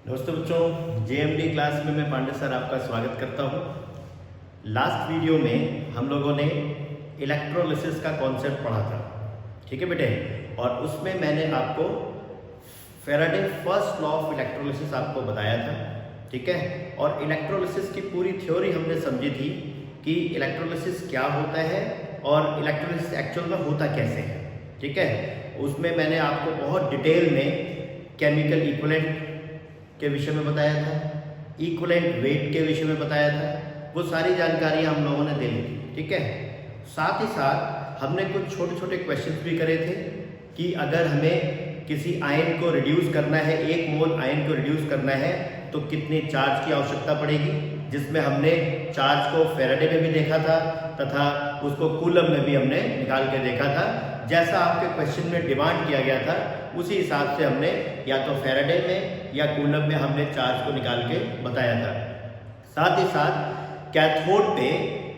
दोस्तों बच्चों, JMD class में मैं पांडे सर आपका स्वागत करता हूं। लास्ट वीडियो में हम लोगों ने इलेक्ट्रोलिसिस का कॉन्सेप्ट पढ़ा था, ठीक है बेटे। और उसमें मैंने आपको Faraday first law of electrolysis आपको बताया था, ठीक है। और इलेक्ट्रोलिसिस की पूरी थ्योरी हमने समझी थी कि इलेक्ट्रोलिसिस क्या होता है और इलेक्ट्रोलिसिस एक्चुअल में होता कैसे है, ठीक है। उसमें मैंने आपको बहुत डिटेल में केमिकल इक्विवेलेंट के विषय में बताया था, इक्विवेलेंट वेट के विषय में बताया था। वो सारी जानकारियां हम लोगों ने दे ली थी, ठीक है। साथ ही साथ हमने कुछ छोटे छोटे क्वेश्चंस भी करे थे कि अगर हमें किसी आयन को रिड्यूस करना है, 1 मोल आयन को रिड्यूस करना है तो कितने चार्ज की आवश्यकता पड़ेगी, जिसमें हमने चार्ज को फैराडे में भी देखा था तथा उसको कूलम में भी हमने निकाल के देखा था। जैसा आपके क्वेश्चन में डिमांड किया गया था उसी हिसाब से हमने या तो फैराडे में या कूलम में हमने चार्ज को निकाल के बताया था। साथ ही साथ कैथोड पे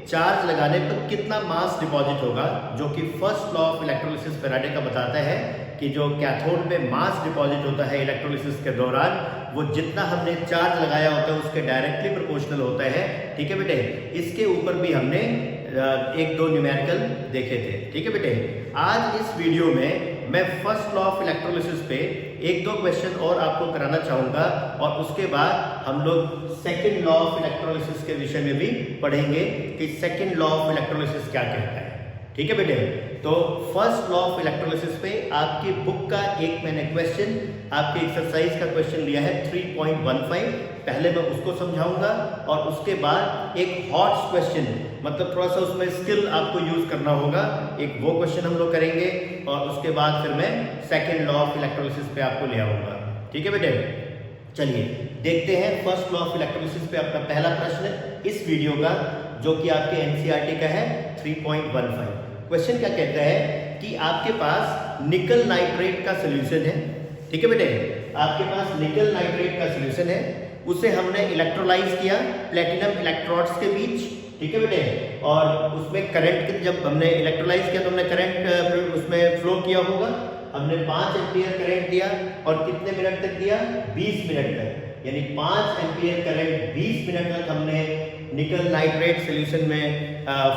चार्ज लगाने पर कितना मास डिपॉजिट होगा, जो कि first law of electrolysis Faraday का बताता है कि जो कैथोड पे मास डिपॉजिट होता है इलेक्ट्रोलिसिस के दौरान, वो जितना हमने चार्ज लगाया होता है उसके डायरेक्टली प्रोपोर्शनल होता है, ठीक है बेटे। इसके ऊपर भी हमने 1-2 न्यूमेरिकल देखे थे, ठीक है बेटे। आज इस वीडियो में मैं फर्स्ट लॉ ऑफ इलेक्ट्रोलिसिस पे 1-2 क्वेश्चन और आपको कराना चाहूंगा और उसके बाद हम लोग सेकंड लॉ ऑफ इलेक्ट्रोलिसिस के विषय में भी पढ़ेंगे कि सेकंड लॉ ऑफ इलेक्ट्रोलिसिस क्या कहता है, ठीक है बेटे। तो फर्स्ट लॉ ऑफ इलेक्ट्रोलिसिस पे आपकी बुक का एक मैंने क्वेश्चन, आपकी एक्सरसाइज का क्वेश्चन लिया है 3.15। पहले मैं उसको समझाऊंगा और उसके बाद एक हॉट क्वेश्चन, मतलब थोड़ा सा उसमें स्किल आपको यूज करना होगा, एक वो क्वेश्चन हम लोग करेंगे और उसके बाद फिर मैं सेकंड लॉ ऑफ इलेक्ट्रोलिसिस पे आपको ले आऊंगा, ठीक है बेटे। चलिए देखते हैं फर्स्ट लॉ ऑफ इलेक्ट्रोलिसिस पे अपना पहला प्रश्न इस वीडियो का, जो कि आपके एनसीईआरटी का है 3.15। क्वेश्चन क्या कहता है कि आपके पास निकल नाइट्रेट का सोल्यूशन है, ठीक है बेटे। आपके पास निकल नाइट्रेट का सोल्यूशन है, उसे हमने इलेक्ट्रोलाइज किया प्लेटिनम इलेक्ट्रोड्स के बीच, ठीक है बेटे। और उसमें करंट, जब हमने इलेक्ट्रोलाइज किया तो हमने करंट उसमें फ्लो किया होगा। हमने 5 एम्पियर करंट दिया और कितने मिनट तक दिया, 20 मिनट तक, यानी 5 एम्पियर करंट 20 मिनट तक हमने निकल नाइट्रेट सॉल्यूशन में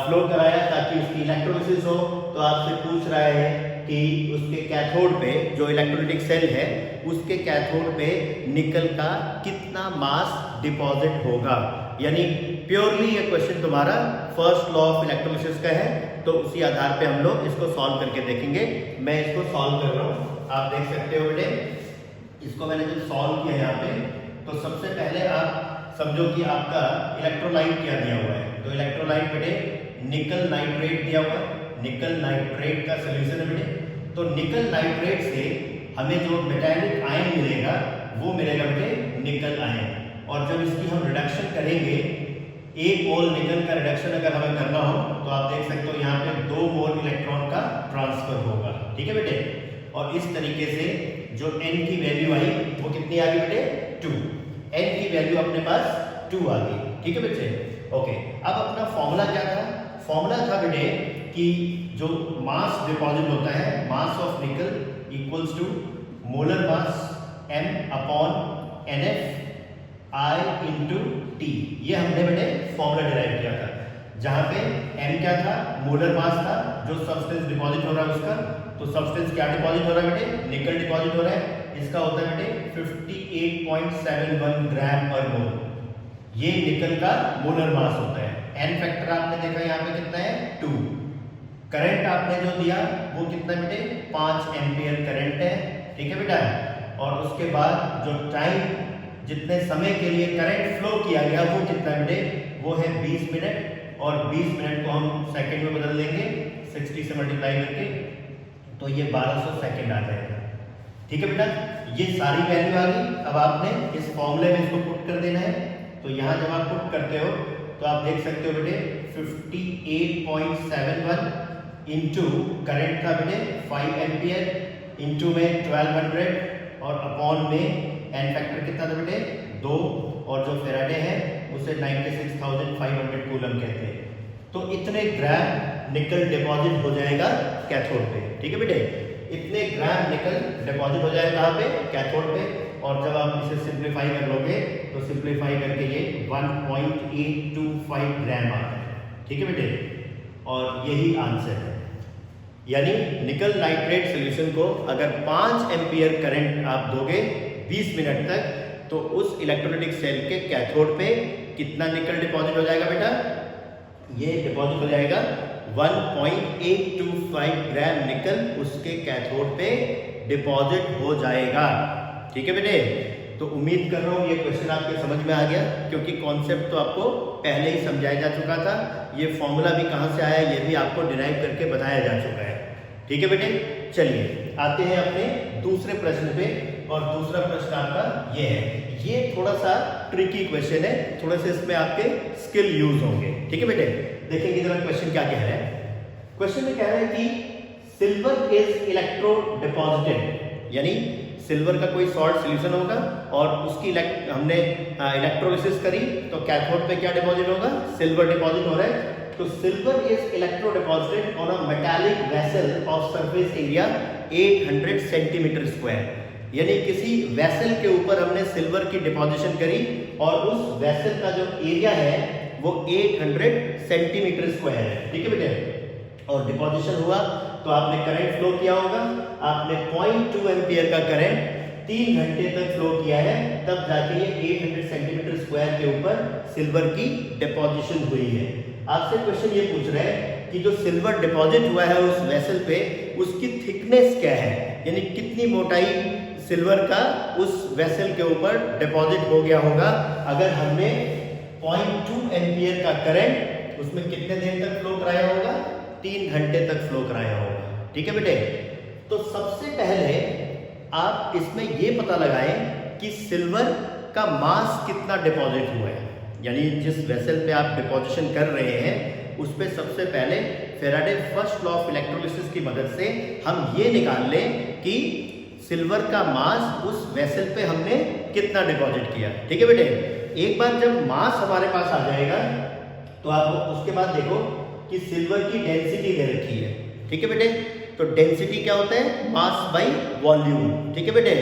फ्लो कराया ताकि उसकी इलेक्ट्रोलिसिस हो। तो आपसे पूछ रहा है कि उसके कैथोड पे जो इलेक्ट्रोलाइटिक सेल है उसके कैथोड पे निकल का कितना मास डिपॉजिट होगा, यानी प्योरली ये क्वेश्चन तुम्हारा फर्स्ट लॉ ऑफ इलेक्ट्रोलिसिस का है। तो उसी आधार पे हम लोग इसको सॉल्व करके देखेंगे। मैं इसको सॉल्व कर रहा हूँ, आप देख सकते हो बेटे। इसको मैंने जब सॉल्व किया यहाँ पे, तो सबसे पहले आप समझो कि आपका इलेक्ट्रोलाइट क्या दिया हुआ है। तो इलेक्ट्रोलाइट बेटे निकल नाइट्रेट दिया हुआ है, निकल नाइट्रेट का सोल्यूशन है बेटे। तो निकल नाइट्रेट से हमें जो मेटालिक आयन मिलेगा वो मिलेगा बेटे निकल आयन। और जब इसकी हम रिडक्शन करेंगे, 1 मोल निकल का रिडक्शन अगर हमें करना हो तो आप देख सकते हो यहाँ पे 2 मोल इलेक्ट्रॉन का ट्रांसफर होगा, ठीक है बेटे। और इस तरीके से जो n की वैल्यू आई वो कितनी आ गई बेटे, 2। n की वैल्यू अपने पास 2 आ गई, ठीक है बच्चे। ओके, अब अपना फॉर्मूला क्या था? फॉर्मूला था बेटे कि जो मास डिपॉजिट होता है, mass of nickel equals to molar mass m upon NF I into T. ये हमने बेटे फॉर्मूला डिराइव किया था, जहां पे m क्या था, मोलर मास था, जो सब्सटेंस डिपॉजिट हो रहा है उसका। तो सब्सटेंस क्या डिपॉजिट हो रहा है बेटे, निकल डिपॉजिट हो रहा है। इसका होता है बेटे 58.71 ग्राम पर मोल। ये निकल का मोलर मास होता है। n फैक्टर आपने देखा यहाँ पे कितना है, 2। करंट आपने जो दिया वो कितना बेटे, 5 एम्पियर करंट है, ठीक है बेटा। और उसके बाद जो टाइम, जितने समय के लिए करंट फ्लो किया गया वो कितना बेटे, वो है 20 मिनट। और 20 मिनट को हम सेकंड में बदल देंगे 60 से मल्टीप्लाई करके, तो ये 1200 सेकंड आ जाएगा, ठीक है बेटा। ये सारी वैल्यू आ गई। अब आपने इस फॉर्मूले में इसको पुट कर देना है। तो यहाँ जब आप पुट करते हो तो आप देख सकते हो बेटे 58.71 इंटू करंट था बेटे 5 एम्पियर इंटू में 1200 और अपॉन में n फैक्टर कितना था बेटे, 2। और जो फैराडे है उसे 96,500 कूलम कहते हैं। तो इतने ग्राम निकल डिपॉजिट हो जाएगा कैथोड पे, ठीक है बेटे। इतने ग्राम निकल डिपॉजिट हो जाएगा कहाँ पे, कैथोड पे। और जब आप इसे सिंप्लीफाई कर लोगे तो सिंप्लीफाई करके ये 1.825 ग्राम आता है। ठीक है बेटे, और यही आंसर है। यानी निकल नाइट्रेट सोल्यूशन को अगर 5 एम्पियर करंट आप दोगे 20 मिनट तक, तो उस इलेक्ट्रोलाइटिक सेल के कैथोड पे कितना निकल डिपॉजिट हो जाएगा बेटा, ये डिपॉजिट हो जाएगा 1.825 ग्राम निकल उसके कैथोड पे डिपॉजिट हो जाएगा। ठीक है बेटे, तो उम्मीद कर रहा हूँ ये क्वेश्चन आपके समझ में आ गया, क्योंकि कॉन्सेप्ट तो आपको पहले ही समझाया जा चुका था। ये फॉर्मूला भी कहाँ से आया ये भी आपको डिराइव करके बताया जा चुका है। ठीक है बेटे, चलिए आते हैं अपने दूसरे प्रश्न पे। और दूसरा प्रश्न आपका ये है, ये थोड़ा सा ट्रिकी क्वेश्चन है, थोड़ा सा इसमें आपके स्किल यूज होंगे। ठीक है बेटे, देखेंगे जरा क्वेश्चन क्या कह रहा है। क्वेश्चन में कह रहा है कि सिल्वर इज इलेक्ट्रो डिपॉजिटेड, यानी सिल्वर का कोई सॉल्ट सॉल्यूशन होगा और उसकी हमने इलेक्ट्रोलिसिस करी तो कैथोड पे क्या डिपॉजिट होगा, सिल्वर डिपॉजिट हो रहा है। तो silver is electro deposited on a metallic vessel of surface area 800 centimetre square, यानी किसी वेसल के ऊपर हमने सिल्वर की डिपॉजिशन करी और उस वेसल का जो एरिया है वो 800 सेंटीमीटर स्क्वायर है। ठीक है बेटे, और डिपॉजिशन हुआ तो आपने करंट फ्लो किया होगा, आपने 0.2 एम्पियर का करंट 3 घंटे तक फ्लो किया है, तब जाके ये 800 सेंटीमीटर स्क्वायर के ऊपर सिल्वर की डिपॉजिशन हुई है। आपसे क्वेश्चन ये पूछ रहा है कि जो सिल्वर डिपॉजिट हुआ है उस वेसल पे उसकी थिकनेस क्या है, यानी कितनी मोटाई सिल्वर का उस वेसल के ऊपर डिपॉजिट हो गया होगा अगर हमने 0.2 एम्पियर का करंट उसमें कितने देर तक फ्लो कराया होगा, 3 घंटे तक फ्लो कराया होगा। ठीक है बेटे, तो सबसे पहले आप इसमें ये पता लगाएं कि सिल्वर का मास कितना डिपॉजिट हुआ है, यानी जिस वेसल पे आप डिपॉजिशन कर रहे हैं उस पे सबसे पहले Faraday first law of electrolysis की मदद से हम ये निकाल लें कि सिल्वर का मास उस वेसल पे हमने कितना डिपॉजिट किया। ठीक है बेटे, एक बार जब मास हमारे पास आ जाएगा तो आप उसके बाद देखो कि सिल्वर की डेंसिटी दे रखी है। ठीक है बेटे, तो डेंसिटी क्या होता है, मास बाई वॉल्यूम। ठीक है बेटे,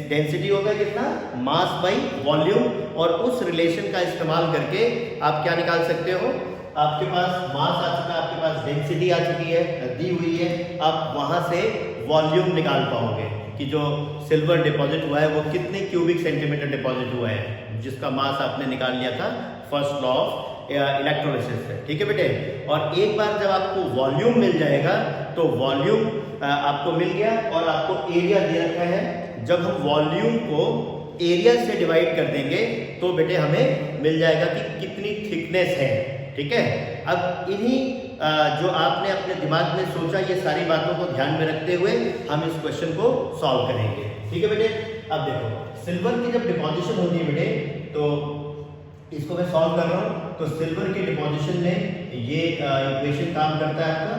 डेंसिटी होगा कितना, मास बाई वॉल्यूम, और उस रिलेशन का इस्तेमाल करके आप क्या निकाल सकते हो, आपके पास मास आ चुका है, आपके पास डेंसिटी आ चुकी है, दी हुई है, आप वहां से वॉल्यूम निकाल पाओगे कि जो सिल्वर डिपॉजिट हुआ है वो कितने क्यूबिक सेंटीमीटर डिपॉजिट हुआ है, जिसका मास आपने निकाल लिया था फर्स्ट लॉ ऑफ इलेक्ट्रोलिसिस से। ठीक है बेटे, और एक बार जब आपको वॉल्यूम मिल जाएगा तो वॉल्यूम आपको मिल गया और आपको एरिया दे रखा है। जब हम वॉल्यूम को एरिया से डिवाइड कर देंगे तो बेटे हमें मिल जाएगा कि कितनी थिकनेस है। ठीक है, अब इन्हीं जो आपने अपने दिमाग में सोचा ये सारी बातों को ध्यान में रखते हुए हम इस क्वेश्चन को सॉल्व करेंगे। ठीक है बेटे, अब देखो सिल्वर की जब डिपॉजिशन होती है बेटे, तो इसको मैं सॉल्व कर रहा हूँ। तो सिल्वर की डिपॉजिशन में ये इक्वेशन काम करता है आपका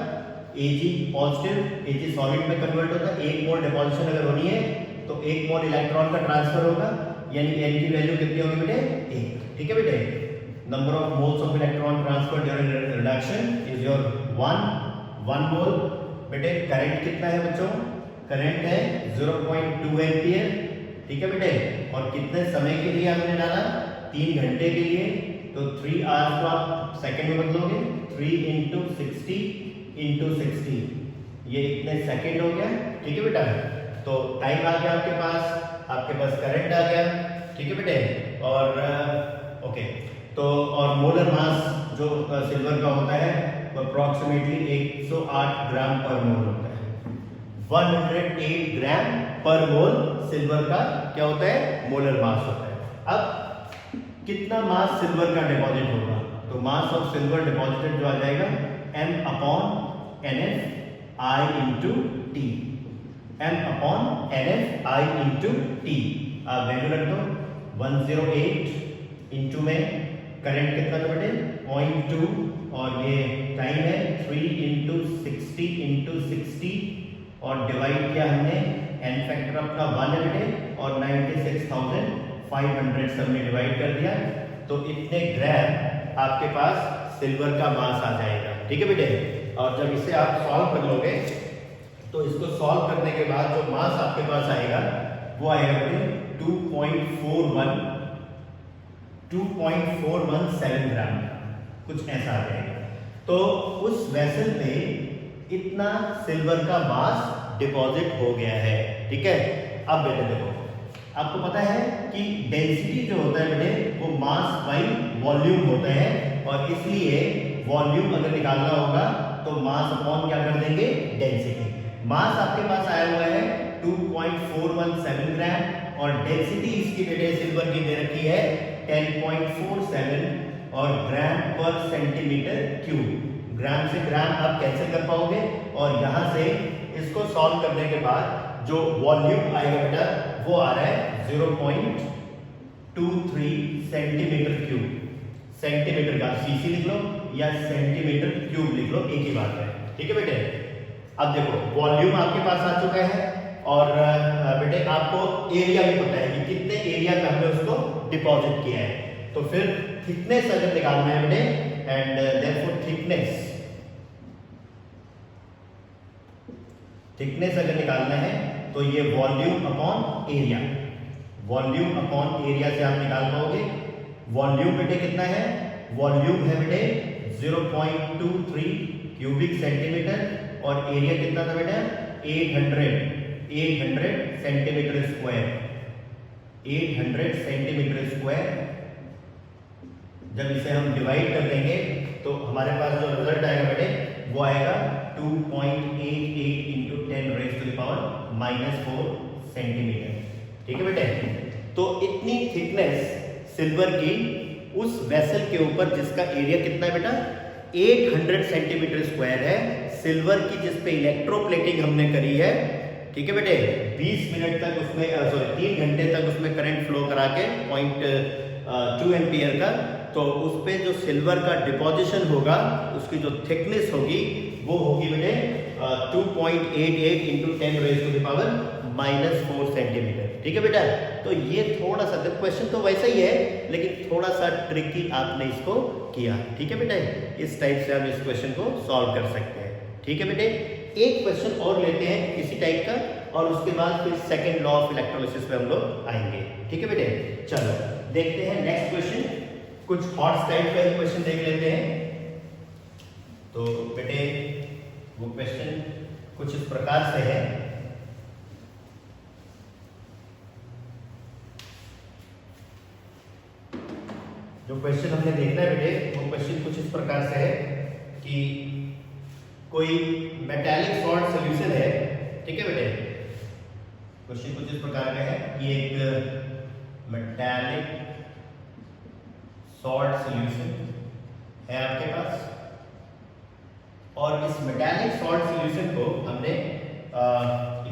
Ag पॉजिटिव, Ag सॉलिड में कन्वर्ट होता है। 1 मोल डिपॉजिशन अगर होनी है तो 1 मोल इलेक्ट्रॉन का ट्रांसफर होगा, यानी N की वैल्यू कितनी होगी बेटे, 1। ठीक है बेटे, number of moles of electron transfer during reduction is your 1 मोल। बेटे करंट कितना है बच्चों, करंट है 0.2 एम्पियर। ठीक है बेटे, और कितने समय के लिए हमने डाला, 3 घंटे के लिए। तो 3 आवर्स को आप सेकंड में बदलोगे, 3 इंटू 60 इंटू 60, ये इतने सेकंड हो गया। ठीक है बेटा, तो टाइम आ गया आपके पास करंट आ गया। ठीक है बेटे, और ओके, तो और मोलर मास जो सिल्वर का होता है वो अप्रॉक्सीमेटली 108 ग्राम पर मोल होता है। 108 ग्राम पर मोल सिल्वर का क्या होता है, मोलर मास होता है। अब कितना मास सिल्वर का डिपॉजिट होगा, तो मास ऑफ सिल्वर डिपॉजिटेड जो आ जाएगा m upon NF I into T, m upon NF I into T. आप वैल्यू रख दो 108 इंटू में करंट कितना था बेटे 0.2, और ये टाइम है 3 इंटू 60 इंटू 60, और डिवाइड किया हमने n फैक्टर अपना 1 है बेटे, और 96,500 सबने डिवाइड कर दिया, तो इतने ग्राम आपके पास सिल्वर का मास आ जाएगा। ठीक है बेटे, और जब इसे आप सॉल्व कर लोगे तो इसको सॉल्व करने के बाद जो मास आपके पास आएगा वो आएगा 2.417 ग्राम, कुछ ऐसा आ जाएगा। तो उस वेसल में इतना सिल्वर का मास डिपॉजिट हो गया है, ठीक है। अब बेटे देखो, आपको पता है कि डेंसिटी जो होता है बेटे वो मास बाई वॉल्यूम होता है, और इसलिए वॉल्यूम अगर निकालना होगा तो मास अपॉन क्या कर देंगे, डेंसिटी। मास आपके पास आया हुआ है 2.417 ग्राम, और डेंसिटी इसकी बेटे सिल्वर की दे रखी है 10.47 और ग्राम पर सेंटीमीटर क्यूब। ग्राम से ग्राम आप कैंसिल कर पाओगे, और यहां से इसको सॉल्व करने के बाद जो वॉल्यूम आएगा बेटा वो आ रहा है 0.23 सेंटीमीटर क्यूब। सेंटीमीटर का सीसी लिख लो या सेंटीमीटर क्यूब लिख लो, एक ही बात है, ठीक है बेटे। अब देखो वॉल्यूम आपके पास आ चुका है, और बेटे आपको एरिया भी पता है कि कितने एरिया में हमने उसको डिपॉजिट किया है। तो फिर थिकनेस अगर निकालना है बेटे, एंड देयरफॉर थिकनेस अगर निकालना है तो ये volume upon area, volume upon area से आप निकाल पाओगे। वॉल्यूम बेटे कितना है, वॉल्यूम है बेटे 0.23 क्यूबिक सेंटीमीटर, और एरिया कितना था बेटा 800 सेंटीमीटर स्क्वायर, 800 सेंटीमीटर स्क्वायर। जब इसे हम डिवाइड कर देंगे तो हमारे पास जो रिजल्ट आएगा बेटे वो आएगा 2.88 इंटू 10⁻⁻4 सेंटीमीटर, ठीक है बेटे। तो इतनी थिकनेस सिल्वर की उस वेसल के ऊपर जिसका एरिया कितना है बेटा 800 सेंटीमीटर स्क्वायर है, सिल्वर की जिस पे इलेक्ट्रोप्लेटिंग हमने करी है, ठीक है बेटे, 20 मिनट तक उसमें 3 घंटे तक उसमें करंट फ्लो करा के 0.2 एम्पियर का, तो उस पे जो सिल्वर का डिपोजिशन होगा उसकी जो थिकनेस होगी वो होगी बेटे 2.88 इंटू 10⁻⁻4 सेंटीमीटर, ठीक है बेटा। तो ये थोड़ा सा क्वेश्चन तो वैसा ही है, लेकिन थोड़ा सा ट्रिकी आपने इसको किया, ठीक है बेटा। इस टाइप से हम इस क्वेश्चन को सॉल्व कर सकते हैं, ठीक है बेटे। एक क्वेश्चन और लेते हैं इसी टाइप का, और उसके बाद फिर सेकंड लॉ ऑफ इलेक्ट्रोलिसिस पे हम लोग आएंगे, ठीक है बेटे। चलो देखते हैं नेक्स्ट क्वेश्चन, कुछ हॉट टाइप का क्वेश्चन देख लेते हैं। तो बेटे वो क्वेश्चन कुछ इस प्रकार से है, जो क्वेश्चन हमने देखना है बेटे वो क्वेश्चन कुछ इस प्रकार से है कि कोई मेटालिक सॉल्ट सॉल्यूशन है, ठीक है बेटे। क्वेश्चन कुछ इस प्रकार का है कि एक मेटालिक सॉल्ट सॉल्यूशन है आपके पास, और इस मेटालिक सॉल्ट सॉल्यूशन को हमने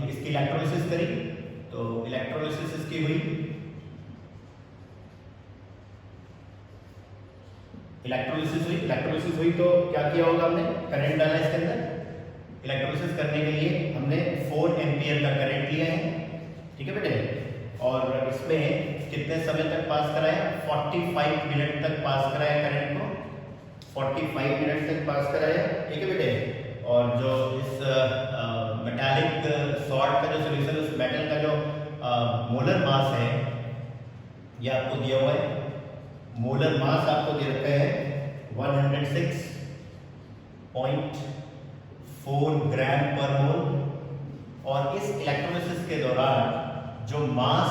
इसकी इलेक्ट्रोलिसिस करी। तो इलेक्ट्रोलिसिस इसकी हुई, इलेक्ट्रोलिसिस हुई तो क्या किया होगा, हमने करंट डाला इसके अंदर। इलेक्ट्रोलिसिस करने के लिए हमने 4 एम्पियर का करंट लिया है, ठीक है बेटे, और इसमें कितने समय तक पास कराया, 45 मिनट तक पास कराया करंट को, 45 मिनट तक पास कराया, ठीक है बेटे। और जो इस मेटालिक सॉल्ट का जो सोल्यूशन, उस मेटल का जो मोलर मास है ये आपको दिया हुआ है। मोलर मास आपको दे रखा है 106.4 ग्राम पर मोल, और इस इलेक्ट्रोलिसिस के दौरान जो मास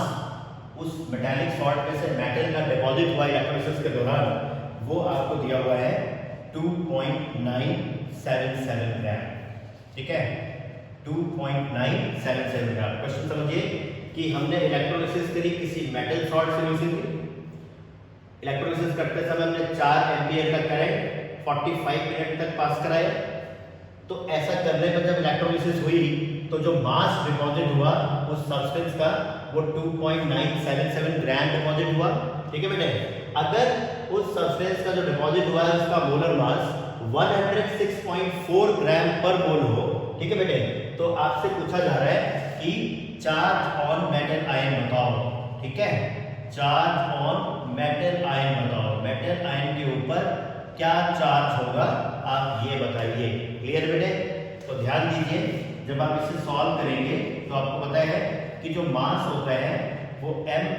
उस मेटालिक सॉल्ट में से मेटल का डिपॉजिट हुआ इलेक्ट्रोलिसिस के दौरान वो आपको दिया हुआ है 2.977 ग्राम, ठीक है, 2.977 ग्राम। क्वेश्चन समझिए कि हमने इलेक्ट्रोलिसिस करी किसी मेटल सॉल्ट सॉल्यूशन की। इलेक्ट्रोलिसिस करते समय हमने 4 एम्पियर का करंट 45 मिनट तक पास कराया। तो ऐसा करने पर जब इलेक्ट्रोलिसिस हुई तो जो मास डिपॉजिट हुआ उस सब्सटेंस का वो 2.977 ग्राम डिपॉजिट हुआ, ठीक है बेटे। अगर उस सब्सटेंस का जो डिपॉजिट हुआ है उसका मोलर मास 106.4 ग्राम पर मोल हो, ठीक है बेटे, तो आपसे पूछा जा रहा है कि चार्ज ऑन मेटल आयन बताओ, ठीक है, चार्ज ऑन मेटल आयन बताओ, मेटल आयन के ऊपर क्या चार्ज होगा आप ये बताइए। क्लियर बेटे, तो ध्यान दीजिए जब आप इसे सॉल्व करेंगे तो आपको पता है कि जो मास होता है वो m/NF/I/T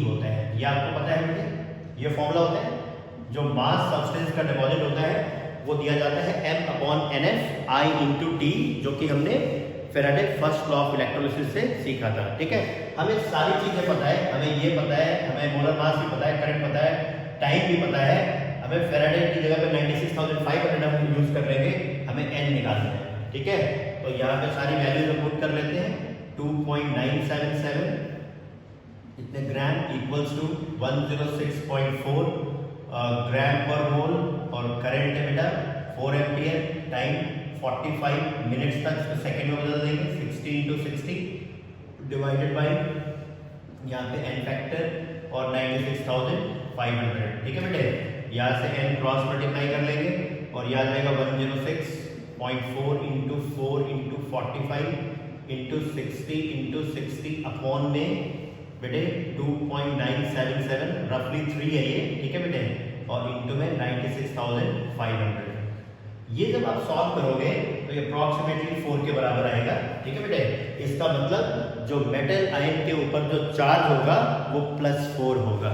होता है। ये आपको पता है मुझे, ये फॉर्मूला होता है। जो मास सब्सटेंस का डिपॉजिट होता है वो दिया जाता है m/NF/I/T, जो कि हमने Faraday first law of electrolysis से सीखा था। ठीक है, हमें सारी चीजें पता है, हमें ये पता है, हमें मोलर मास भी पता है, करंट पता है, टाइम भी पता है। हमें फैराडे की जगह पे 96,500 हम यूज कर लेंगे, हमें n निकालना है। ठीक है, तो यहाँ पे सारी वैल्यूज हम पुट कर लेते हैं। 2.977 इतने ग्राम इक्वल्स टू 106.4 ग्राम पर मोल, और करंट है बेटा 4 एम्पियर, टाइम 45 मिनट्स तक, इसको सेकंड में बदल देंगे। 60 × 60 डिवाइडेड बाय यहाँ पे n फैक्टर और 96,500। ठीक है बेटे, यहाँ से n क्रॉस मल्टीप्लाई कर लेंगे और यहाँ जाएगा 106.4 × 4 × 45 × 60 × 60 अपॉन में बेटे 2.977 रफली 3 है ये। ठीक है बेटे, और इंटू में 96,500। ये जब आप सॉल्व करोगे तो ये अप्रॉक्सीमेटली 4 के बराबर आएगा। ठीक है बेटे, इसका मतलब जो मेटल आयन के ऊपर जो चार्ज होगा वो +4 होगा।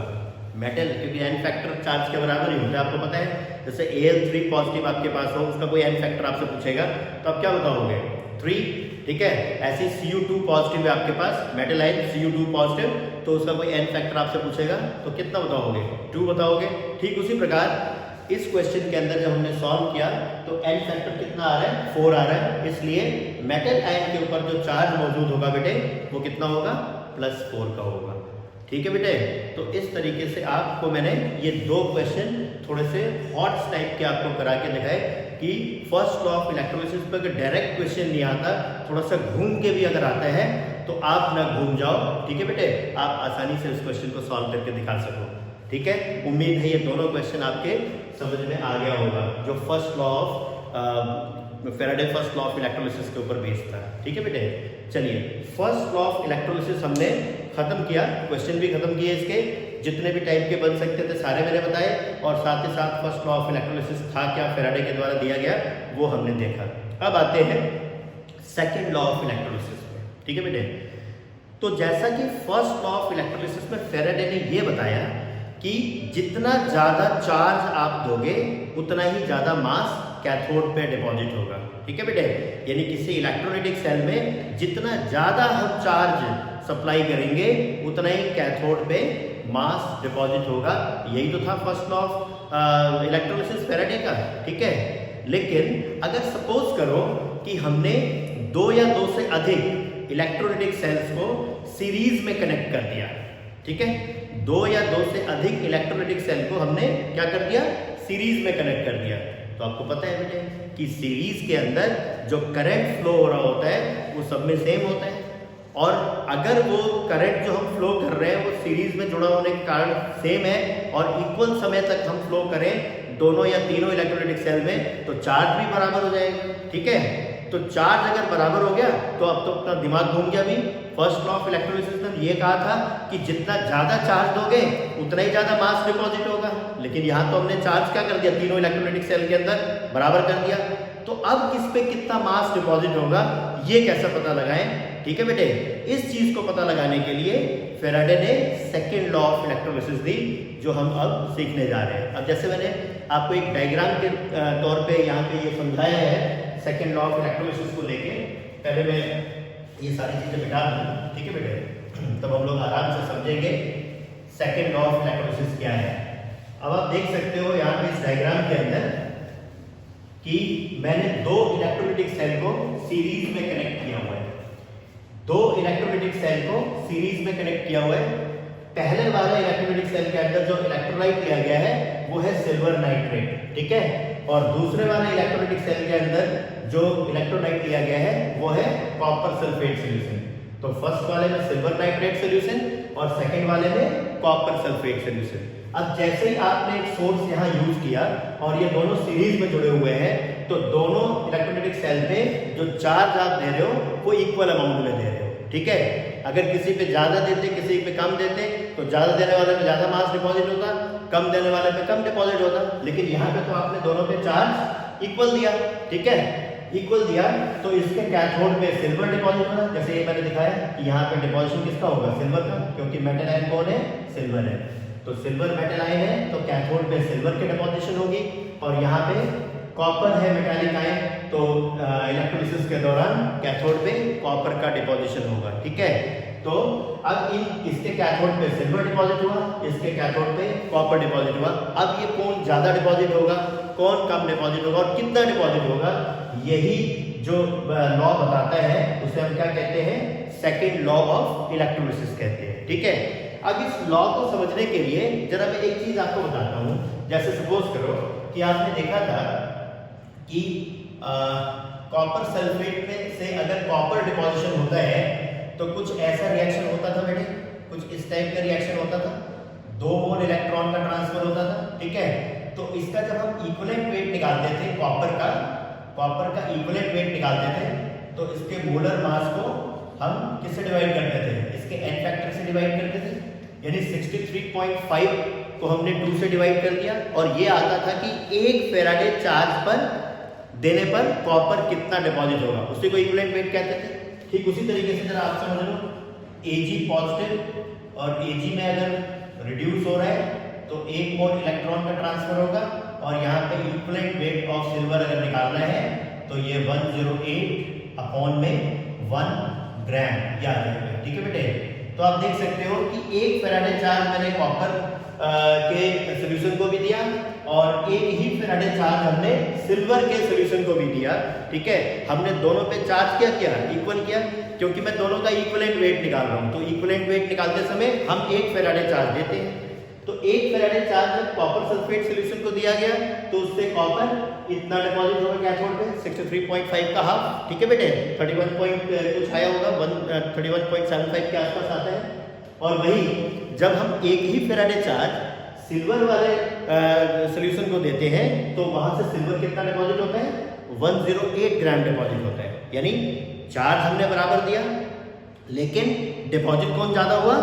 मेटल, क्योंकि n फैक्टर चार्ज के बराबर ही होता है, आपको पता है। जैसे Al3 पॉजिटिव आपके पास हो, उसका कोई n फैक्टर आपसे पूछेगा तो आप क्या बताओगे? 3। ठीक है, ऐसे Cu2 पॉजिटिव है आपके पास, मेटल आयन Cu2 पॉजिटिव, तो उसका कोई n फैक्टर आपसे पूछेगा तो कितना बताओगे? 2 बताओगे। ठीक उसी प्रकार इस क्वेश्चन के अंदर जब हमने सॉल्व किया तो n फैक्टर कितना आ रहा है? 4 आ रहा है। इसलिए मेटल आयन के ऊपर जो चार्ज मौजूद होगा बेटे वो कितना होगा? +4 का होगा। ठीक है बेटे, तो इस तरीके से आपको मैंने ये 2 क्वेश्चन थोड़े से हॉट टाइप के आपको करा के दिखाए कि फर्स्ट लॉ ऑफ इलेक्ट्रोलिसिस पर अगर डायरेक्ट क्वेश्चन नहीं आता, थोड़ा सा घूम के भी अगर आता है तो आप ना घूम जाओ। ठीक है बेटे, आप आसानी से इस क्वेश्चन को सॉल्व करके दिखा सको। ठीक है, उम्मीद है ये दोनों क्वेश्चन आपके समझ में आ गया होगा, जो first law of Faraday first law of electrolysis के ऊपर बेस्ड था। ठीक है बेटे, चलिए फर्स्ट लॉ ऑफ इलेक्ट्रोलिसिस हमने खत्म किया, क्वेश्चन भी खत्म किए, इसके जितने भी टाइप के बन सकते थे सारे मैंने बताए, और साथ ही साथ फर्स्ट लॉ ऑफ इलेक्ट्रोलिसिस था क्या फैराडे के द्वारा दिया गया वो हमने देखा। अब आते हैं सेकेंड लॉ ऑफ इलेक्ट्रोलिसिस में। ठीक है बेटे, तो जैसा कि फर्स्ट लॉ ऑफ इलेक्ट्रोलिसिस में फैराडे ने ये बताया कि जितना ज्यादा चार्ज आप दोगे उतना ही ज्यादा मास कैथोड पे डिपॉजिट होगा। ठीक है बेटे, यानी किसी इलेक्ट्रोलाइटिक सेल में जितना ज्यादा हम चार्ज सप्लाई करेंगे उतना ही कैथोड पे मास डिपॉजिट होगा। यही तो था first law of electrolysis Faraday का। ठीक है, लेकिन अगर सपोज करो कि हमने 2 या 2 से अधिक इलेक्ट्रोलाइटिक सेल्स को सीरीज में कनेक्ट कर दिया। ठीक है, 2 या 2 से अधिक इलेक्ट्रोलाइटिक सेल को हमने क्या कर दिया? सीरीज में कनेक्ट कर दिया। तो आपको पता है बेटे कि सीरीज के अंदर जो करंट फ्लो हो रहा होता है वो सब में सेम होता है, और अगर वो करंट जो हम फ्लो कर रहे हैं वो सीरीज में जुड़ा होने के कारण सेम है और इक्वल समय तक हम फ्लो करें दोनों या तीनों इलेक्ट्रोलाइटिक सेल में तो चार्ज भी बराबर हो जाएगा। ठीक है, तो चार्ज अगर बराबर हो गया तो अब तो अपना दिमाग घूम गया भी। फर्स्ट लॉ ऑफ इलेक्ट्रोलिसिस में ये कहा था कि जितना ज्यादा चार्ज दोगे उतना ही ज्यादा मास डिपॉजिट होगा, लेकिन यहाँ तो हमने चार्ज क्या कर दिया? तीनों इलेक्ट्रोलाइटिक सेल के अंदर बराबर कर दिया। तो अब किस पे कितना मास डिपॉजिट होगा ये कैसे पता लगाएं? ठीक है बेटे, इस चीज को पता लगाने के लिए फैराडे ने सेकेंड लॉ ऑफ इलेक्ट्रोलिसिस दी, जो हम अब सीखने जा रहे हैं। अब जैसे मैंने आपको एक डायग्राम के तौर पे यहाँ पे ये समझाया है सेकेंड लॉ ऑफ इलेक्ट्रोलिसिस को लेके, पहले मैं ये सारी चीजें बिठा दूँ। ठीक है बेटे, तब हम लोग आराम से समझेंगे सेकेंड लॉ ऑफ इलेक्ट्रोलिसिस क्या है। अब आप देख सकते हो यहाँ पे इस डायग्राम के अंदर कि मैंने 2 इलेक्ट्रोलाइटिक सेल को सीरीज में कनेक्ट किया हुआ है। 2 इलेक्ट्रोलाइटिक सेल को सीरीज में कनेक्ट किया हुआ है। पहले वाले इलेक्ट्रोलाइटिक सेल के अंदर जो इलेक्ट्रोलाइट लिया गया है वो है सिल्वर नाइट्रेट। ठीक है, और दूसरे वाले इलेक्ट्रोलाइटिक सेल के अंदर जो इलेक्ट्रोलाइट लिया गया है वो है कॉपर सल्फेट सॉल्यूशन। तो फर्स्ट वाले में सिल्वर नाइट्रेट सॉल्यूशन और सेकंड वाले में कॉपर सल्फेट सॉल्यूशन। अब जैसे ही आपने एक सोर्स यहाँ यूज किया और ये दोनों सीरीज में जुड़े हुए हैं तो दोनों इलेक्ट्रोलाइटिक सेल पे जो चार्ज आप दे रहे हो वो इक्वल अमाउंट में दे रहे हो। ठीक है, अगर किसी पे ज्यादा देते किसी पे कम देते तो ज्यादा देने वाले पे ज्यादा मास डिपॉजिट होता, कम देने वाले पे कम डिपॉजिट होता, लेकिन यहाँ पे तो आपने दोनों पे चार्ज इक्वल दिया, ठीक है, इक्वल दिया, तो इसके कैथोड पे सिल्वर डिपॉजिट होगा, जैसे ये मैंने दिखाया कि यहाँ पे डिपॉजिशन किसका होगा, सिल्वर का, क्योंकि मेटल आयन कौन है, सिल्वर है, तो सिल्वर मेटल आयन है तो कैथोड पे सिल्वर की डिपॉजिशन होगी, और यहाँ पे कॉपर है मेटालिक आयन, तो इलेक्ट्रोलिसिस के दौरान कैथोड पे कॉपर का डिपॉजिशन होगा, ठीक है। तो अब इसके कैथोड पे सिल्वर डिपॉजिट हुआ, इसके कैथोड पे कॉपर डिपॉजिट हुआ। अब ये कौन ज्यादा डिपॉजिट होगा, कौन कम डिपॉजिट होगा और कितना डिपॉजिट होगा, यही जो लॉ बताता है उसे हम क्या कहते हैं, सेकंड लॉ ऑफ इलेक्ट्रोलिसिस कहते हैं, ठीक है। अब इस लॉ को समझने के लिए जरा मैं एक चीज आपको बताता हूं। जैसे सपोज करो कि आपने देखा था कि कॉपर सल्फेट में से अगर कॉपर डिपॉजिशन होता है तो कुछ ऐसा रिएक्शन होता था बेटे, कुछ इस टाइप का रिएक्शन होता था, 2 मोल इलेक्ट्रॉन का ट्रांसफर होता था, ठीक है। तो इसका जब हम इक्विवेलेंट वेट निकालते थे कॉपर का इक्विवेलेंट वेट निकालते थे, तो इसके मोलर मास को हम किससे डिवाइड करते थे, इसके n फैक्टर से डिवाइड करते थे, यानी 63.5 को हमने 2 से डिवाइड कर दिया, और ये आता था कि 1 फेराडे चार्ज पर देने पर कॉपर कितना डिपॉजिट होगा, उसी को इक्विवेलेंट वेट कहते थे। ठीक उसी तरीके से जरा आप समझ लो, Ag पॉजिटिव और Ag में अगर रिड्यूस हो रहा है तो 1 मोल इलेक्ट्रॉन का ट्रांसफर होगा, और यहाँ पे इक्विवेलेंट वेट ऑफ सिल्वर अगर निकालना है तो ये 108 अपॉन में 1 ग्राम याद रखिए, ठीक है बेटे। तो आप देख सकते हो कि 1 फेराडे चार्ज मैंने कॉपर के सॉल्यूशन को भी दिया, और 1 ही फेराडे चार्ज हमने सिल्वर के सॉल्यूशन को भी दिया, ठीक है। हमने दोनों पे चार्ज क्या किया, इक्वल किया, क्योंकि मैं दोनों का इक्विवेलेंट वेट निकाल रहा हूं, तो इक्विवेलेंट वेट निकालते समय हम 1 फेराडे चार्ज देते हैं। तो 1 फेराडे चार्ज जब कॉपर सल्फेट सॉल्यूशन को दिया गया तो उससे कॉपर इतना डिपॉजिट होगा कैथोड पे 63.5 का हाफ, ठीक है बेटे, 31 पॉइंट कुछ आया होगा, 31.75 के आसपास आता है। और वही जब हम 1 ही फेराडे चार्ज सिल्वर वाले सॉल्यूशन को देते हैं तो वहां से सिल्वर कितना डिपॉजिट होता है, 108 ग्राम डिपॉजिट होता है, यानी चार्ज हमने बराबर दिया लेकिन डिपॉजिट कौन ज्यादा हुआ,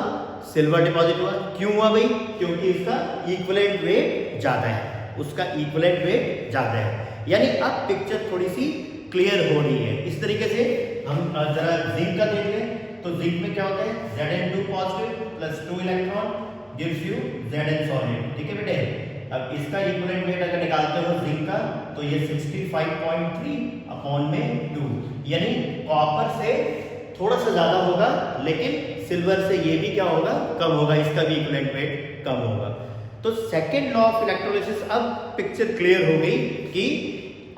सिल्वर डिपॉजिट हुआ। क्यों हुआ भाई, क्योंकि इसका इक्विवेलेंट वेट ज्यादा है, उसका इक्विवेलेंट वेट ज्यादा है। यानी अब पिक्चर थोड़ी सी क्लियर हो रही है। इस तरीके से हम जरा जिंक का देख लें, तो जिंक में क्या होता है, Zn2 positive plus 2 electron gives you Zn solid, ठीक है बेटे। अब इसका इक्विवेलेंट वेट अगर निकालते हो जिंक का तो ये 65.3 अपॉन में 2, यानी कॉपर से थोड़ा सा ज्यादा होगा लेकिन सिल्वर से ये भी क्या होगा, कम होगा, इसका भी इक्विवेलेंट वेट कम होगा। तो सेकेंड लॉ ऑफ इलेक्ट्रोलिसिस, अब पिक्चर क्लियर हो गई कि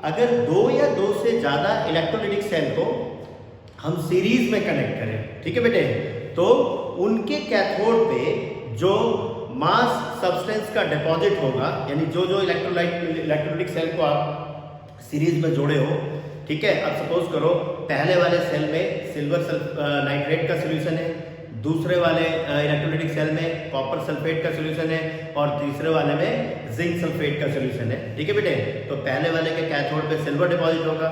अगर 2 या 2 से ज्यादा इलेक्ट्रोलाइटिक सेल को हम सीरीज में कनेक्ट करें, ठीक है बेटे, तो उनके कैथोड पे जो मास सब्सटेंस का डिपॉजिट होगा, यानी जो जो इलेक्ट्रोलाइटिक सेल को आप सीरीज में जोड़े हो, ठीक है। अब सपोज करो पहले वाले सेल में सिल्वर नाइट्रेट का सोल्यूशन है, दूसरे वाले इलेक्ट्रोलाइटिक सेल में कॉपर सल्फेट का सोल्यूशन है, और तीसरे वाले में जिंक सल्फेट का सोल्यूशन है, ठीक है बेटे। तो पहले वाले के कैथोड पे सिल्वर डिपॉजिट होगा,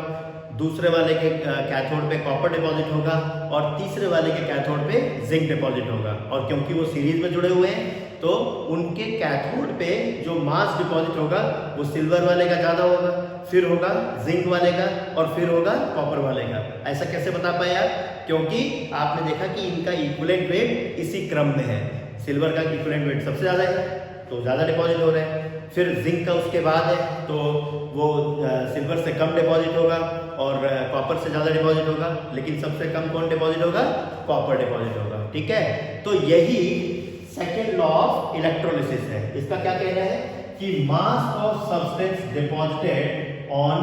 दूसरे वाले के कैथोड पे कॉपर डिपॉजिट होगा, और तीसरे वाले के कैथोड पे जिंक डिपॉजिट होगा। और क्योंकि वो सीरीज में जुड़े हुए हैं तो उनके कैथोड पे जो मास डिपॉजिट होगा वो सिल्वर वाले का ज्यादा होगा, फिर होगा जिंक वाले का, और फिर होगा कॉपर वाले का। ऐसा कैसे बता पाए आप, क्योंकि आपने देखा कि इनका इक्विवेलेंट वेट इसी क्रम में है, सिल्वर का इक्विवेलेंट वेट सबसे ज्यादा है तो ज्यादा डिपॉजिट हो रहे हैं, फिर जिंक का उसके बाद है तो वो सिल्वर से कम डिपॉजिट होगा और कॉपर से ज्यादा डिपॉजिट होगा, लेकिन सबसे कम कौन डिपॉजिट होगा, कॉपर डिपॉजिट होगा, ठीक है। तो यही सेकेंड लॉ ऑफ इलेक्ट्रोलिसिस है। इसका क्या कहना है कि mass of substance deposited on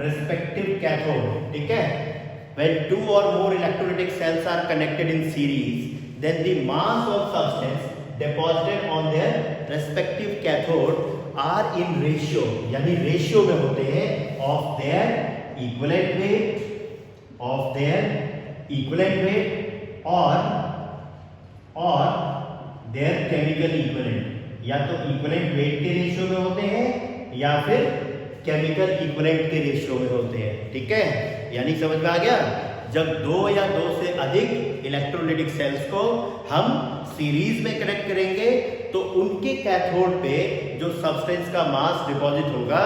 respective cathode, ठीक है, when 2 or more electrolytic cells are connected in series, then the mass of substance deposited on their respective cathode are in ratio, यानी ratio में होते हैं of their equivalent weight और their chemical equivalent, या तो equivalent weight के ratio में होते हैं या फिर केमिकल इक्विवेलेंट के रेशियो में होते हैं, ठीक है। यानी समझ में आ गया, जब 2 या 2 से अधिक इलेक्ट्रोलाइटिक सेल्स को हम सीरीज में कनेक्ट करेंगे तो उनके कैथोड पे जो सब्सटेंस का मास डिपॉजिट होगा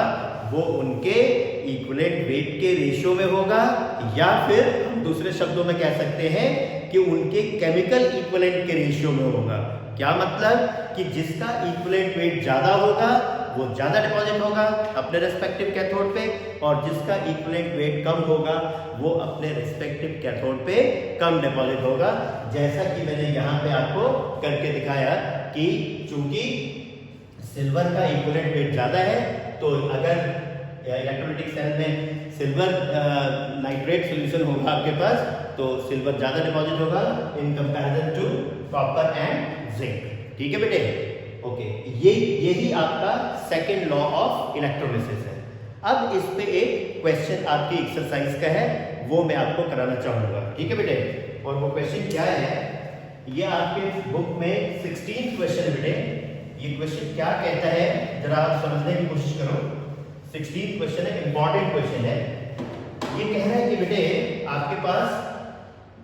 वो उनके इक्विवेलेंट वेट के रेशियो में होगा, या फिर हम दूसरे शब्दों में कह सकते हैं कि उनके केमिकल इक्विवेलेंट के रेशियो में होगा। क्या मतलब कि जिसका इक्विवेलेंट वेट ज्यादा होगा वो ज्यादा डिपॉजिट होगा अपने रेस्पेक्टिव कैथोड पे, और जिसका इक्विवेलेंट वेट कम होगा वो अपने रेस्पेक्टिव कैथोड पे कम डिपॉजिट होगा। जैसा कि मैंने यहाँ पे आपको करके दिखाया कि चूंकि सिल्वर का इक्विवेलेंट वेट ज्यादा है, तो अगर इलेक्ट्रोलाइटिक सेल में सिल्वर नाइट्रेट सॉल्यूशन होगा आपके पास, तो सिल्वर ज्यादा डिपॉजिट होगा in comparison to copper and zinc. ठीक है बेटे, ओके, यही आपका सेकंड लॉ ऑफ इलेक्ट्रोलिसिस है। अब इस पे एक क्वेश्चन आपकी एक्सरसाइज का है, वो मैं आपको कराना चाहूंगा। ठीक है बेटे, और वो क्वेश्चन क्या है, ये आपके बुक में 16 क्वेश्चन बेटे। ये क्वेश्चन क्या कहता है जरा आप समझने की कोशिश करो। 16 क्वेश्चन है, इंपॉर्टेंट क्वेश्चन है। ये कह रहा है कि बेटे आपके पास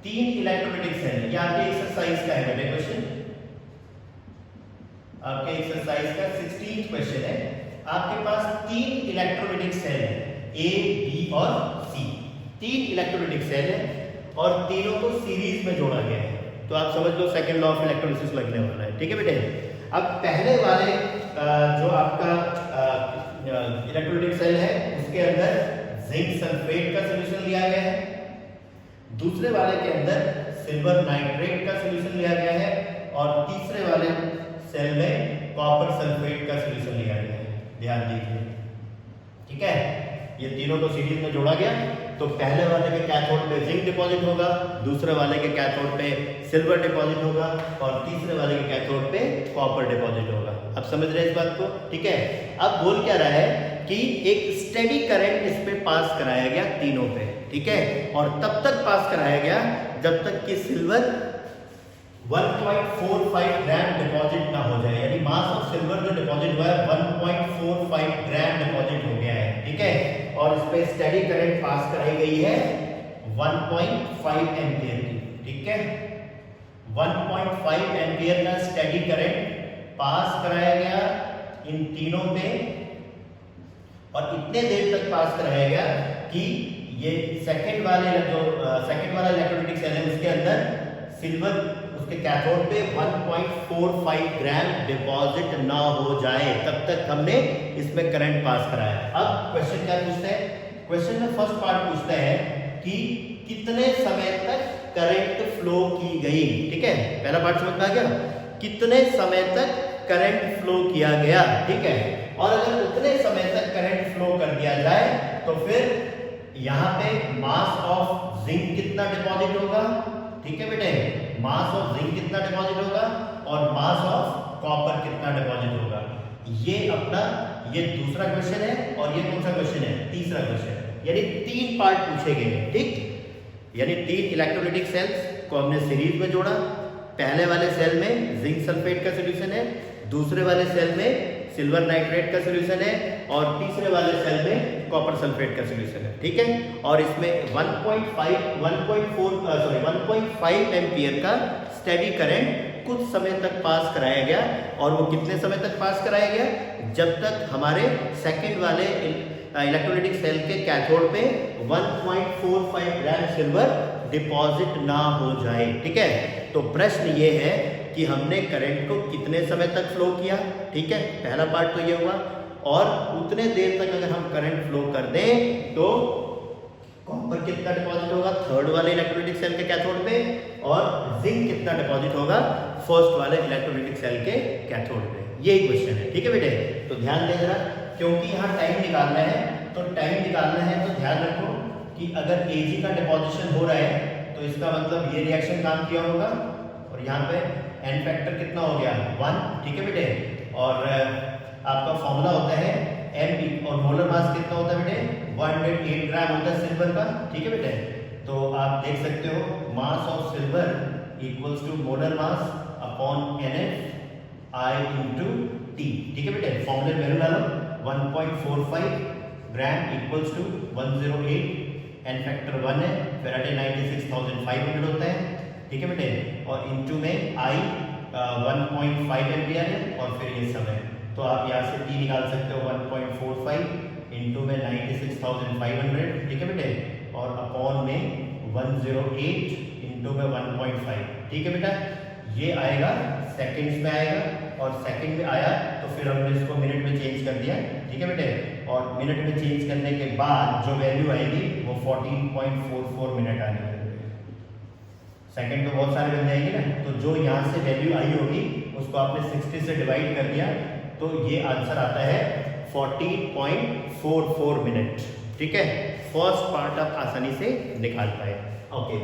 3 इलेक्ट्रोलाइटिक सेल है। ये आपके एक्सरसाइज का है बेटे क्वेश्चन, आपके एक्सरसाइज का 16 क्वेश्चन है। आपके पास 3 इलेक्ट्रोलाइटिक सेल है, ए, बी और सी। 3 इलेक्ट्रोलाइटिक सेल है और तीनों को सीरीज में जोड़ा गया है। तो आप समझ लो सेकंड लॉ ऑफ इलेक्ट्रोलिसिस लगने वाला है। ठीक है बेटे, अब पहले वाले जो आपका इलेक्ट्रोलाइटिक सेल है उसके अंदर जिंक सल्फेट का सॉल्यूशन लिया गया है, दूसरे वाले के अंदर सिल्वर नाइट्रेट का सॉल्यूशन लिया गया है, और तीसरे वाले सेल में कॉपर सल्फेट का सॉल्यूशन लिया गया है। ध्यान दीजिए, ठीक है, ये तीनों को सीरीज में जोड़ा गया। तो पहले वाले के कैथोड पे जिंक डिपॉजिट होगा, दूसरे वाले के कैथोड पे सिल्वर डिपॉजिट होगा, और तीसरे वाले के कैथोड पे कॉपर डिपॉजिट होगा। अब समझ रहे हैं इस बात को? ठीक है, अब बोल क्या रहा है कि एक स्टेडी करंट इस पे पास कराया गया तीनों पे। ठीक है, और तब तक पास कराया गया जब तक कि सिल्वर 1.45 ग्राम डिपॉजिट ना हो जाए, यानी मास ऑफ सिल्वर जो डिपॉजिट हुआ है 1.45 ग्राम डिपॉजिट हो गया है। ठीक है, और इस पे स्टेडी करंट पास कराई गई है 1.5 एम्पियर की। ठीक है, 1.5 एम्पियर का स्टेडी करंट पास कराया गया इन तीनों पे, और इतने देर तक पास कराया गया कि ये सेकंड वाला इलेक्ट्रोलाइटिक सेल है उसके अंदर सिल्वर उसके कैथोड पे 1.45 ग्राम डिपॉजिट ना हो जाए, तब तक हमने इसमें करंट पास कराया। अब क्वेश्चन क्या पूछता है? क्वेश्चन में फर्स्ट पार्ट पूछता है कि कितने समय तक करंट फ्लो की गई। ठीक है, पहला पार्ट समझ में आ गया, कितने समय तक करंट फ्लो किया गया। ठीक है, और अगर उतने समय तक करंट फ्लो कर दिया जाए तो फिर यहाँ पे मास ऑफ जिंक कितना डिपॉजिट होगा। ठीक है बेटे, मास ऑफ जिंक कितना डिपॉजिट होगा और मास ऑफ कॉपर कितना डिपॉजिट होगा। ये दूसरा क्वेश्चन है, और ये कौन सा क्वेश्चन है? तीसरा क्वेश्चन है। यानी 3 पार्ट पूछे गए हैं। ठीक, यानी 3 इलेक्ट्रोलाइटिक सेल्स को हमने सीरीज में जोड़ा। पहले वाले सेल में जिंक सल्फेट का सॉल्यूशन है, दूसरे वाले सेल में सिल्वर नाइट्रेट का सॉल्यूशन है, और तीसरे वाले सेल में कॉपर सल्फेट का सॉल्यूशन है। ठीक है, और इसमें 1.5 एम्पियर का स्टेडी करंट कुछ समय तक पास कराया गया, और वो कितने समय तक पास कराया गया? जब तक हमारे सेकंड वाले इलेक्ट्रोलाइटिक सेल के कैथोड पे 1.45 ग्राम सिल्वर डिपॉजिट ना हो जाए। ठीक है, तो प्रश्न ये है कि हमने करंट को कितने समय तक फ्लो किया। ठीक है, पहला पार्ट तो ये हुआ, और उतने देर तक अगर हम करंट फ्लो कर दें तो कॉपर कितना डिपॉजिट होगा थर्ड वाले इलेक्ट्रोलाइटिक सेल के कैथोड पे, और जिंक कितना डिपॉजिट होगा फर्स्ट वाले इलेक्ट्रोलाइटिक सेल के कैथोड पे। यही क्वेश्चन है। ठीक है बेटे, तो ध्यान दे जरा, क्योंकि यहाँ टाइम निकालना है, तो टाइम निकालना है तो ध्यान रखो कि अगर Ag का डिपॉजिशन हो रहा है तो इसका मतलब ये रिएक्शन काम किया होगा, और यहाँ पे एन फैक्टर कितना हो गया 1। ठीक है बेटे, और आपका फॉर्मूला होता है एम, और मोलर मास कितना होता है बेटे 108 ग्राम होता है सिल्वर का। ठीक है बेटे, तो आप देख सकते हो mass of silver equals to molar mass upon NF I into T। ठीक है बेटे, फॉर्मूले वैल्यू डालो 1.45 gram equals to 108, N factor 1 है, फैराडे 96,500 होता है। ठीक है बेटे, और इनटू में I 1.5 एम्पियर है, और फिर ये सब है, तो आप यहाँ से T निकाल सकते हो 1.45 इंटू में 96,500, ठीक है बेटे, और अपॉन में 108 इंटू में 1.5, ठीक है बेटा। ये आएगा सेकंड्स में आएगा, और सेकंड में आया तो फिर हमने इसको मिनट में चेंज कर दिया, ठीक है बेटे। और मिनट में चेंज करने के बाद जो वैल्यू आएगी वो 14.44 मिनट आएगी। सेकंड तो बहुत सारे बन जाएंगे ना, तो जो यहाँ से वैल्यू आई होगी उसको आपने 60 से डिवाइड कर दिया, तो ये आंसर आता है 14.44 मिनट, ठीक है। फर्स्ट पार्ट आप आसानी से निकाल पाए। ओके,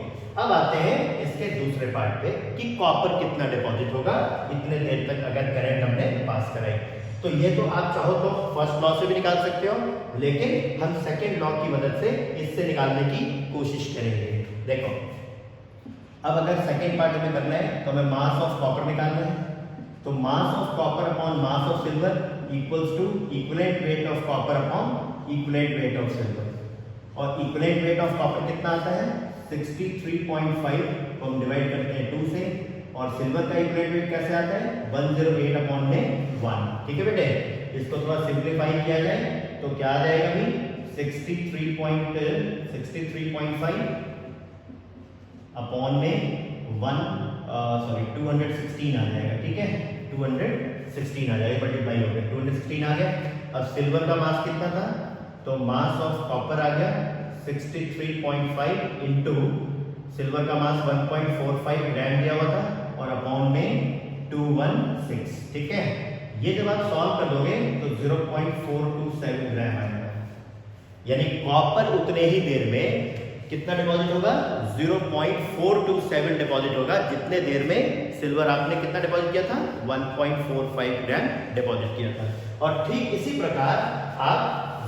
अब आते हैं इसके दूसरे पार्ट पे कि कॉपर कितना डिपॉजिट होगा इतने देर तक अगर करंट हमने पास कराई। तो ये तो आप चाहो तो फर्स्ट लॉ से भी निकाल सकते हो, लेकिन हम सेकेंड लॉ की मदद से इससे निकालने की कोशिश करेंगे। देखो, अब अगर सेकेंड पार्ट में करना है तो हमें मास ऑफ कॉपर निकालना है, तो mass of copper upon mass of silver equals to equivalent weight of copper upon equivalent weight of silver. और इक्विवेलेंट वेट ऑफ कॉपर कितना आता है 63.5, तो हम डिवाइड करते हैं 2 से, और सिल्वर का इक्विवेलेंट वेट कैसे आता है 108 अपॉन में 1, ठीक है बेटे। इसको थोड़ा सिंप्लीफाई किया जाए तो क्या आ जाएगा अभी 63.5 अपॉन में 216 आ जाएगा, ठीक है, 216 आ जाएगा, मल्टीप्लाई हो गया 216 आ गया। अब सिल्वर का मास कितना था, तो मास ऑफ कॉपर आ गया 63.5 इंटू सिल्वर का मास 1.45 ग्राम दिया हुआ था, और अपॉन में 216, ठीक है। ये जब आप सॉल्व कर दोगे तो 0.427 ग्राम आएगा, यानी कॉपर उतने ही देर में कितना डिपॉजिट होगा 0.427 डिपॉजिट होगा, जितने देर में सिल्वर आपने कितना डिपॉजिट किया था 1.45 ग्राम डिपॉजिट किया था। और ठीक इसी प्रकार आप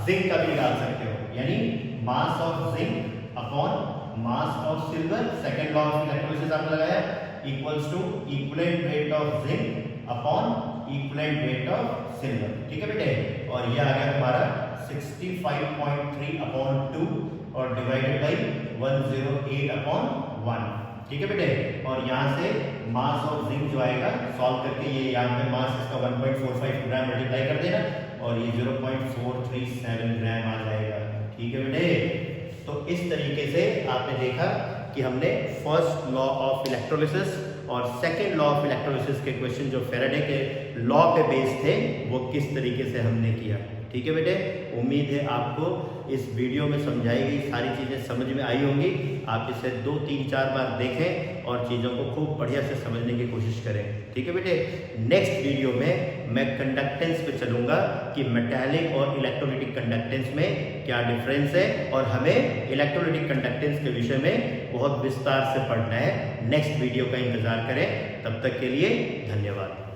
जिंक का भी निकाल सकते हो, यानी mass of zinc upon mass of silver, second law of electrolysis आपने लगाया, equals to equivalent weight of zinc upon equivalent weight of silver, ठीक है बेटे। और ये आ गया हमारा 65.3 अपॉन 2 और डिवाइडेड बाई 108 अपॉन 1, ठीक है बेटे। और यहाँ से मास ऑफ जिंक जो आएगा सॉल्व करके, ये यहाँ पे मास इसका 1.45 ग्राम मल्टीप्लाई कर देना, और ये 0.437 ग्राम आ जाएगा, ठीक है बेटे। तो इस तरीके से आपने देखा कि हमने फर्स्ट लॉ ऑफ इलेक्ट्रोलिसिस और सेकेंड लॉ ऑफ इलेक्ट्रोलिसिस के क्वेश्चन जो फैराडे के लॉ पे बेस्ड थे वो किस तरीके से हमने किया, ठीक है बेटे। उम्मीद है आपको इस वीडियो में समझाई गई सारी चीज़ें समझ में आई होंगी। आप इसे 2, 3, 4 बार देखें और चीज़ों को खूब बढ़िया से समझने की कोशिश करें, ठीक है बेटे। नेक्स्ट वीडियो में मैं कंडक्टेंस पे चलूँगा कि मेटालिक और इलेक्ट्रोलिटिक कंडक्टेंस में क्या डिफरेंस है, और हमें इलेक्ट्रोलिटिक कंडक्टेंस के विषय में बहुत विस्तार से पढ़ना है। नेक्स्ट वीडियो का इंतजार करें, तब तक के लिए धन्यवाद।